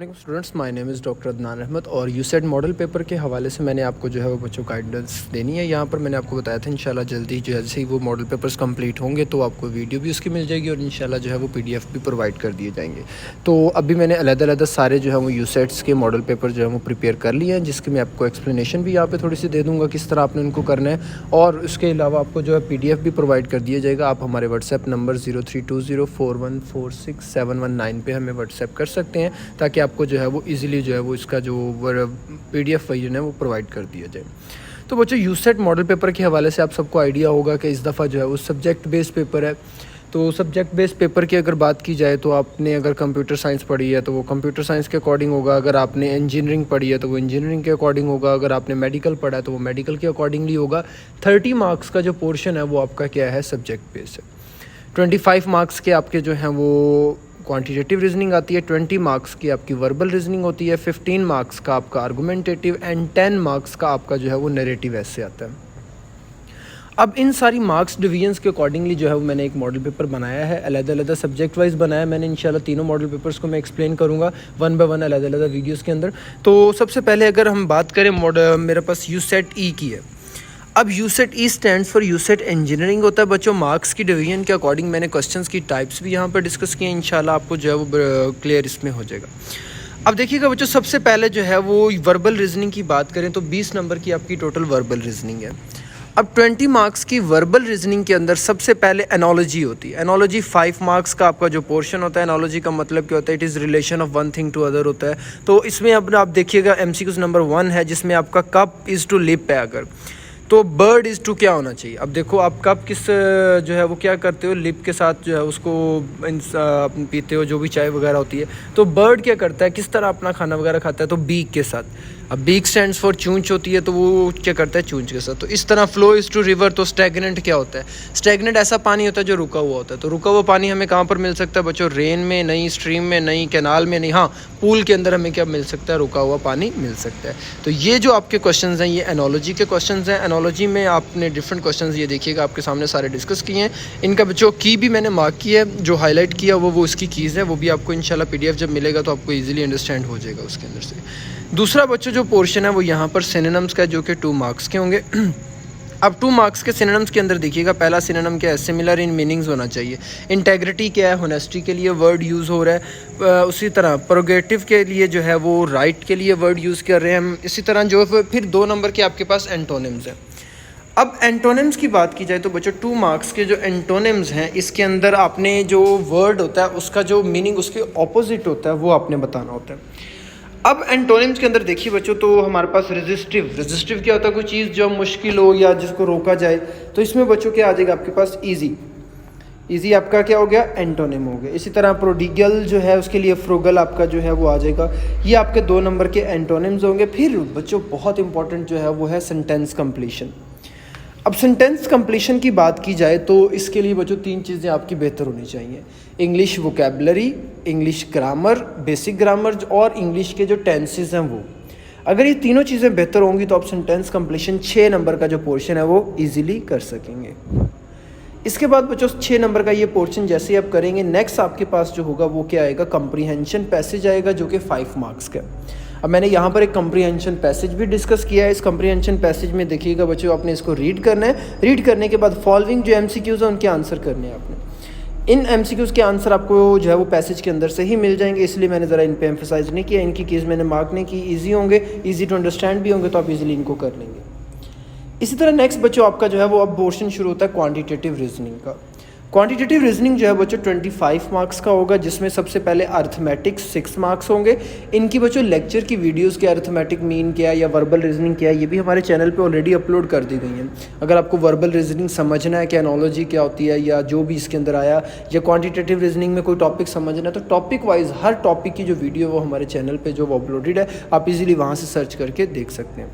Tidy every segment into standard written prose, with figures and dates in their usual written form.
Students, my name is doctor Adnan Ahmed और यूसेट model paper के हवाले से मैंने आपको जो है वो बच्चों गाइडेंस देनी है। यहाँ पर मैंने आपको बताया था इंशाल्लाह जल्दी जो है जैसे ही वो मॉडल पेपर्स कंप्लीट होंगे तो आपको वीडियो भी उसकी मिल जाएगी और इंशाल्लाह जो है वो पीडीएफ भी प्रोवाइड कर दिए जाएंगे। तो अभी मैंने अलग-अलग सारे जो है वो यूसेट्स के मॉडल पेपर जो है वो प्रिपेयर कर लिए हैं, जिसकी मैं आपको एक्सप्लेनेशन भी यहाँ पर थोड़ी सी दे दूँगा किस तरह आपने उनको करना है। और उसके अलावा आपको जो है पीडीएफ भी प्रोवाइड कर दिया जाएगा। आप हमारे व्हाट्सएप नंबर 032041467119 पे हमें व्हाट्सएप कर सकते हैं ताकि आपको जो है वो ईज़िली जो है वो इसका जो पीडीएफ वर्जन है वो प्रोवाइड कर दिया जाए। तो बच्चों, यूसेट मॉडल पेपर के हवाले से आप सबको आइडिया होगा कि इस दफ़ा जो है वो सब्जेक्ट बेस्ड पेपर है। तो सब्जेक्ट बेस्ड पेपर की अगर बात की जाए तो आपने अगर कंप्यूटर साइंस पढ़ी है तो वो कंप्यूटर साइंस के अकॉर्डिंग होगा, अगर आपने इंजीनियरिंग पढ़ी है तो वो इंजीनियरिंग के अकॉर्डिंग होगा, अगर आपने मेडिकल पढ़ा है तो वो मेडिकल के अकॉर्डिंगली होगा। 30 मार्क्स का जो पोर्शन है वो आपका क्या है, सब्जेक्ट बेस्ड है। 25 मार्क्स के आपके जो हैं वो क्वांटिटेटिव रीजनिंग आती है, 20 मार्क्स की आपकी वर्बल रीजनिंग होती है, 15 मार्क्स का आपका आर्गुमेंटेटिव एंड 10 मार्क्स का आपका जो है वो नैरेटिव ऐसे आता है। अब इन सारी मार्क्स डिवीजन्स के अकॉर्डिंगली जो है वो मैंने एक मॉडल पेपर बनाया है, अलग-अलग सब्जेक्ट वाइज बनाया है मैंने। इंशाल्लाह तीनों मॉडल पेपर्स को मैं एक्सप्लेन करूंगा वन बाय वन अलग-अलग वीडियोस के अंदर। तो सबसे पहले अगर हम बात करें मेरे पास यूसेट ई की है। अब यूसेट ई स्टैंड्स फॉर यूसेट इंजीनियरिंग होता है बच्चों। मार्क्स की डिवीजन के अकॉर्डिंग मैंने क्वेश्चंस की टाइप्स भी यहाँ पर डिस्कस किए हैं, इंशाल्लाह आपको जो है वो क्लियर इसमें हो जाएगा। अब देखिएगा बच्चों, सबसे पहले जो है वो वर्बल रीजनिंग की बात करें तो 20 नंबर की आपकी टोटल वर्बल रीजनिंग है। अब 20 मार्क्स की वर्बल रीजनिंग के अंदर सबसे पहले एनोलॉजी होती है। एनोलॉजी 5 मार्क्स का आपका जो पोर्शन होता है। एनोलॉजी का मतलब क्या होता है, it is relation of one thing to other होता है। तो इसमें अब आप देखिएगा एमसीक्यूज नंबर 1 है जिसमें आपका कप इज़ टू लिप है, अगर तो बर्ड इज़ टू क्या होना चाहिए। अब देखो आप कप किस जो है वो क्या करते हो, लिप के साथ जो है उसको पीते हो, जो भी चाय वगैरह होती है। तो बर्ड क्या करता है, किस तरह अपना खाना वगैरह खाता है, तो बीक के साथ। अब बीक स्टैंड्स फॉर चूंच होती है तो वो क्या करता है, चूंच के साथ। तो इस तरह फ्लो इज़ टू रिवर, तो स्टैग्नेंट क्या होता है, स्टैग्नेंट ऐसा पानी होता है जो रुका हुआ होता है। तो रुका हुआ पानी हमें कहाँ पर मिल सकता है बच्चों, रेन में नहीं, स्ट्रीम में नहीं, कैनाल में नहीं, हाँ पूल के अंदर हमें क्या मिल सकता है, रुका हुआ पानी मिल सकता है। तो ये जो आपके क्वेश्चंस हैं ये एनोलॉजी के क्वेश्चंस हैं। एनोलॉजी में आपने डिफरेंट क्वेश्चंस ये देखिएगा आपके सामने सारे डिस्कस किए हैं। इनका बच्चों की भी मैंने मार्क की है, जो हाईलाइट किया वो उसकी कीज़ है, वो भी आपको इंशाल्लाह पीडीएफ जब मिलेगा तो आपको ईजिली अंडरस्टैंड हो जाएगा उसके अंदर से। दूसरा बच्चों जो पोर्शन है वो यहाँ पर सिनोनिम्स का, जो कि 2 मार्क्स के होंगे। अब 2 मार्क्स के सिनोनिम्स के अंदर देखिएगा, पहला सिनोनिम क्या है, सिमिलर इन मीनिंग्स होना चाहिए। इंटेग्रिटी क्या है, होनेस्टी के लिए वर्ड यूज़ हो रहा है। उसी तरह प्रोगेटिव के लिए जो है वो राइट के लिए वर्ड यूज़ कर रहे हैं हम। इसी तरह जो फिर 2 नंबर के आपके पास एंटोनिम्स हैं। अब एंटोनिम्स की बात की जाए तो बच्चों 2 मार्क्स के जो एंटोनिम्स हैं इसके अंदर आपने जो वर्ड होता है उसका जो मीनिंग उसके ऑपोजिट होता है वो आपने बताना होता है। अब एंटोनिम्स के अंदर देखिए बच्चों, तो हमारे पास रेजिस्टिव क्या होता है, कोई चीज़ जो मुश्किल हो या जिसको रोका जाए। तो इसमें बच्चों क्या आ जाएगा आपके पास, ईजी आपका क्या हो गया, एंटोनिम हो गया। इसी तरह प्रोडिगल जो है उसके लिए फ्रूगल आपका जो है वो आ जाएगा। ये आपके 2 नंबर के एंटोनिम्स होंगे। फिर बच्चों बहुत इंपॉर्टेंट जो है वो है सेंटेंस कंप्लीशन। अब सेंटेंस कंप्लीशन की बात की जाए तो इसके लिए बच्चों 3 चीज़ें आपकी बेहतर होनी चाहिए, English vocabulary, English grammar, basic grammar और इंग्लिश के जो टेंसेस हैं वो। अगर ये तीनों चीज़ें बेहतर होंगी तो आप सेंटेंस कंप्लीशन 6 नंबर का जो पोर्शन है वो इजीली कर सकेंगे। इसके बाद बच्चों 6 नंबर का ये पोर्शन जैसे ही आप करेंगे, नेक्स्ट आपके पास जो होगा वो क्या आएगा, कंप्रीहेंशन पैसेज आएगा, जो कि 5 मार्क्स का। अब मैंने यहाँ पर एक कंप्रीहेंशन पैसेज भी डिस्कस किया है। इस कंप्रीहेंशन पैसेज में देखिएगा बच्चों, आपने इसको रीड करना है। रीड करने के बाद फॉलोइंग जो एमसीक्यूज़ हैं उनके आंसर करने हैं आपने। इन एमसीक्यूज़ के आंसर आपको जो है वो पैसेज के अंदर से ही मिल जाएंगे, इसलिए मैंने ज़रा इन पे एम्फेसाइज नहीं किया। इनकी कीज़ मैंने मार्क नहीं की, ईजी होंगे, ईजी टू अंडरस्टैंड भी होंगे, तो आप इजीली इनको कर लेंगे। इसी तरह नेक्स्ट बच्चों आपका जो है वो अब पोर्शन शुरू होता है क्वांटिटेटिव रीजनिंग का। क्वांटिटेटिव रीजनिंग जो है बच्चों 25 मार्क्स का होगा, जिसमें सबसे पहले अर्थमेटिक्स 6 मार्क्स होंगे। इनकी बच्चों लेक्चर की वीडियोस के अर्थमेटिक मीन क्या या वर्बल रीजनिंग क्या है ये भी हमारे चैनल पे ऑलरेडी अपलोड कर दी गई हैं। अगर आपको वर्बल रीजनिंग समझना है कि एनोलॉजी क्या होती है या जो भी इसके अंदर आया, या क्वांटिटेटिव रीजनिंग में कोई टॉपिक समझना है, तो टॉपिक वाइज हर टॉपिक की जो वीडियो वो हमारे चैनल पर जो वो अपलोडेड है, आप इजीली वहाँ से सर्च करके देख सकते हैं।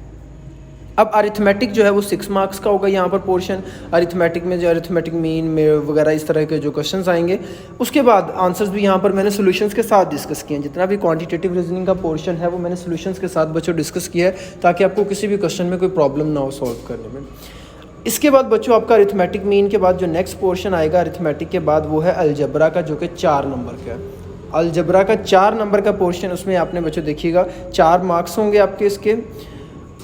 अब अरिथमेटिक जो है वो 6 मार्क्स का होगा यहाँ पर पोर्शन। अरिथमेटिक में जो अरिथमेटिक मीन में वगैरह इस तरह के जो क्वेश्चंस आएंगे, उसके बाद आंसर्स भी यहाँ पर मैंने सॉल्यूशंस के साथ डिस्कस किए हैं। जितना भी क्वांटिटेटिव रीजनिंग का पोर्शन है वो मैंने सॉल्यूशंस के साथ बच्चों डिस्कस किया है, ताकि आपको किसी भी क्वेश्चन में कोई प्रॉब्लम ना हो सॉल्व करने में। इसके बाद बच्चों आपका अरिथमेटिक मीन के बाद जो नेक्स्ट पोर्शन आएगा अरिथमेटिक के बाद वो है अलजबरा का, जो कि 4 नंबर का है। अलजबरा का 4 नंबर का पोर्शन, उसमें आपने बच्चों देखिएगा 4 मार्क्स होंगे आपके इसके।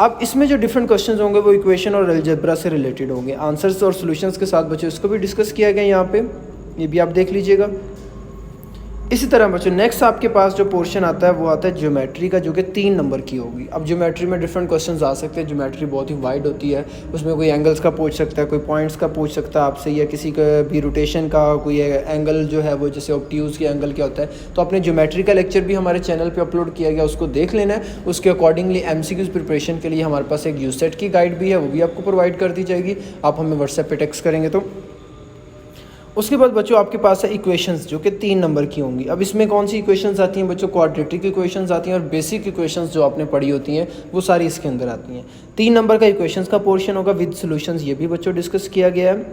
अब इसमें जो डिफरेंट क्वेश्चंस होंगे वो इक्वेशन और अलजबरा से रिलेटेड होंगे, आंसर्स और सॉल्यूशंस के साथ बच्चों इसको भी डिस्कस किया गया यहाँ पे, ये भी आप देख लीजिएगा। इसी तरह बच्चों नेक्स्ट आपके पास जो पोर्शन आता है वो आता है ज्योमेट्री का, जो कि 3 नंबर की होगी। अब ज्योमेट्री में डिफरेंट क्वेश्चंस आ सकते हैं, ज्योमेट्री बहुत ही वाइड होती है, उसमें कोई एंगल्स का पूछ सकता है, कोई पॉइंट्स का पूछ सकता है आपसे, या किसी का भी रोटेशन का कोई एंगल जो है वो, जैसे ऑब्ट्यूज़ की एंगल क्या होता है। तो अपने ज्योमेट्री का लेक्चर भी हमारे चैनल पर अपलोड किया गया, उसको देख लेना है। उसके अकॉर्डिंगली MCQs प्रिपरेशन के लिए हमारे पास एक यूसेट की गाइड भी है, वो भी आपको प्रोवाइड कर दी जाएगी, आप हमें व्हाट्सएप पर टेक्स्ट करेंगे तो। उसके बाद बच्चों आपके पास है इक्वेशंस, जो कि 3 नंबर की होंगी। अब इसमें कौन सी इक्वेशंस आती हैं बच्चों? क्वाड्रेटिक इक्वेशंस आती हैं, और बेसिक इक्वेशंस जो आपने पढ़ी होती हैं वो सारी इसके अंदर आती हैं। 3 नंबर का इक्वेशंस का पोर्शन होगा विद सॉल्यूशंस, ये भी बच्चों डिस्कस किया गया है।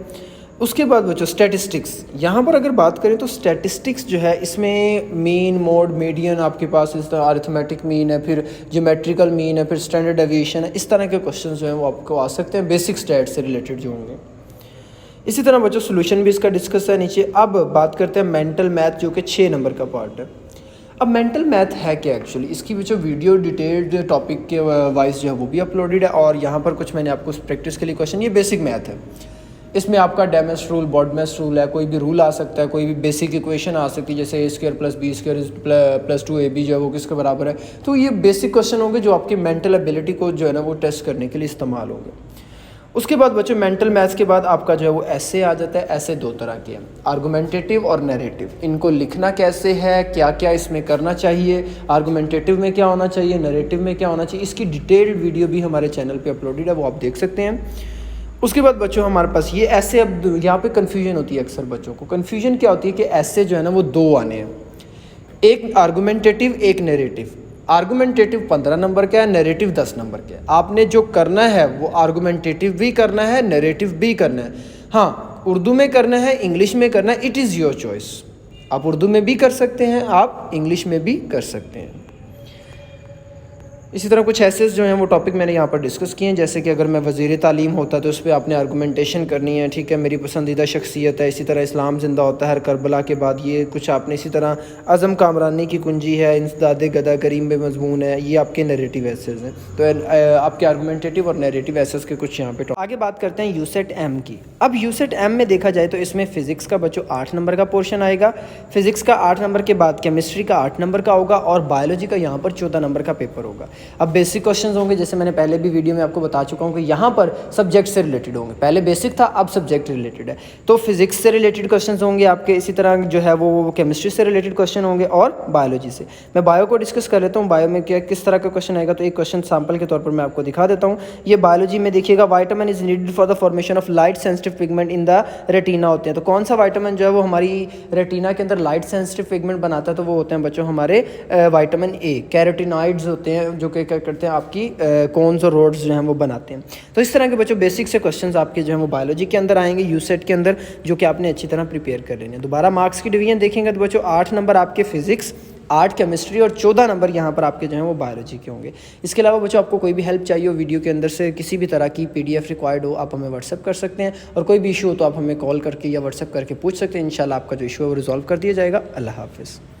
उसके बाद बच्चों स्टैटिस्टिक्स, यहाँ पर अगर बात करें तो स्टैटिस्टिक्स जो है इसमें मीन, मोड, मीडियन आपके पास इस तरह अरिथमेटिक मीन है, फिर ज्योमेट्रिकल मीन है, फिर स्टैंडर्ड डेविएशन है, इस तरह के क्वेश्चन जो हैं वो आपको आ सकते हैं, बेसिक स्टैट से रिलेटेड जो होंगे। इसी तरह बच्चों सॉल्यूशन भी इसका डिस्कस है नीचे। अब बात करते हैं मेंटल मैथ, जो कि 6 नंबर का पार्ट है। अब मेंटल मैथ है क्या एक्चुअली, इसकी भी जो वीडियो डिटेल्ड टॉपिक के वाइज जो है वो भी अपलोडेड है, और यहाँ पर कुछ मैंने आपको प्रैक्टिस के लिए क्वेश्चन, ये बेसिक मैथ है। इसमें आपका डेमेस रूल, बॉडमेस रूल है, कोई भी रूल आ सकता है, कोई भी बेसिक इक्वेशन आ सकती है, जैसे A² + B² + 2AB जो है वो किसके बराबर है। तो ये बेसिक क्वेश्चन होंगे जो आपकी मेंटल एबिलिटी को जो है ना वो टेस्ट करने के लिए इस्तेमाल होंगे। उसके बाद बच्चों मेंटल मैथ्स के बाद आपका जो है वो ऐसे आ जाता है। ऐसे 2 तरह के हैं, आर्गुमेंटेटिव और नैरेटिव। इनको लिखना कैसे है, क्या क्या इसमें करना चाहिए, आर्गुमेंटेटिव में क्या होना चाहिए, नैरेटिव में क्या होना चाहिए, इसकी डिटेल्ड वीडियो भी हमारे चैनल पे अपलोडेड है, वो आप देख सकते हैं। उसके बाद बच्चों हमारे पास ये ऐसे, अब यहाँ पे कन्फ्यूजन होती है अक्सर बच्चों को। कन्फ्यूजन क्या होती है कि ऐसे जो है ना वो 2 आने हैं, एक आर्गुमेंटेटिव, एक नैरेटिव। आर्गुमेंटेटिव 15 नंबर का है, नैरेटिव 10 नंबर का है। आपने जो करना है वो आर्गुमेंटेटिव भी करना है, नैरेटिव भी करना है। हाँ, उर्दू में करना है, इंग्लिश में करना है, इट इज़ योर चॉइस। आप उर्दू में भी कर सकते हैं, आप इंग्लिश में भी कर सकते हैं। इसी तरह कुछ ऐसे जो हैं वो टॉपिक मैंने यहाँ पर डिस्कस किए हैं, जैसे कि अगर मैं वज़ीर तालीम होता तो उस पर आपने आर्गुमेंटेशन करनी है, ठीक है, मेरी पसंदीदा शख्सियत है। इसी तरह इस्लाम ज़िंदा होता है हर करबला के बाद, ये कुछ आपने। इसी तरह अज़म कामरानी की कुंजी है, इंसदाद गदा करीम में मजमून है, ये आपके नैरेटिव एसेस हैं। तो आपके आर्गुमेंटेटिव और नैरेटिव एसेस के कुछ यहाँ पे। आगे बात करते हैं यूसेट एम की। अब यूसेट एम में देखा जाए तो इसमें फ़िज़िक्स का बच्चों 8 नंबर का पोर्शन आएगा। फ़िज़िक्स का 8 नंबर के बाद केमिस्ट्री का 8 नंबर का होगा, और बायोलॉजी का यहाँ पर 14 नंबर का पेपर होगा। अब बेसिक क्वेश्चंस होंगे, जैसे मैंने पहले भी वीडियो में आपको बता चुका हूँ कि यहाँ पर सब्जेक्ट से रिलेटेड होंगे। पहले बेसिक था, अब सब्जेक्ट रिलेटेड है। तो फिजिक्स से रिलेटेड क्वेश्चंस होंगे आपके। इसी तरह जो है वो केमिस्ट्री से रिलेटेड क्वेश्चन होंगे, और बायोलॉजी से। मैं बायो को डिस्कस कर लेता हूँ, बायो में क्या किस तरह का क्वेश्चन आएगा। तो एक क्वेश्चन सैम्पल के तौर पर मैं आपको दिखा देता हूँ। ये बायोलॉजी में देखिएगा, vitamin is needed for the formation of light sensitive pigment in the retina होते हैं। तो कौन सा वाइटामिन जो है वो हमारी रेटिना के अंदर लाइट सेंसिटिव पिगमेंट बनाता है? तो वो होते हैं बच्चों हमारे वाइटामिन ए। कैरोटिनॉइड्स होते हैं जो क्या करते हैं, आपकी कॉन्स और रोड्स जो हैं वो बनाते हैं। तो इस तरह के बच्चों बेसिक से क्वेश्चंस आपके जो हैं वो बायोलॉजी के अंदर आएंगे, यूसेट के अंदर, जो कि आपने अच्छी तरह प्रिपेयर कर लेने हैं। दोबारा मार्क्स की डिवीजन देखेंगे तो बच्चों 8 नंबर आपके फिजिक्स, 8 केमिस्ट्री, और 14 नंबर यहाँ पर आपके जो हैं वो बायोलॉजी के होंगे। इसके अलावा बच्चों आपको कोई भी हेल्प चाहिए हो वीडियो के अंदर से, किसी भी तरह की PDF रिक्वायर्ड हो, आप हमें व्हाट्सअप कर सकते हैं। और कोई भी इशू हो तो आप हमें कॉल करके या व्हाट्सअप करके पूछ सकते हैं। इंशाल्लाह आपका जो इशू है वो रिजॉल्व कर दिया जाएगा। अल्लाह हाफिज़।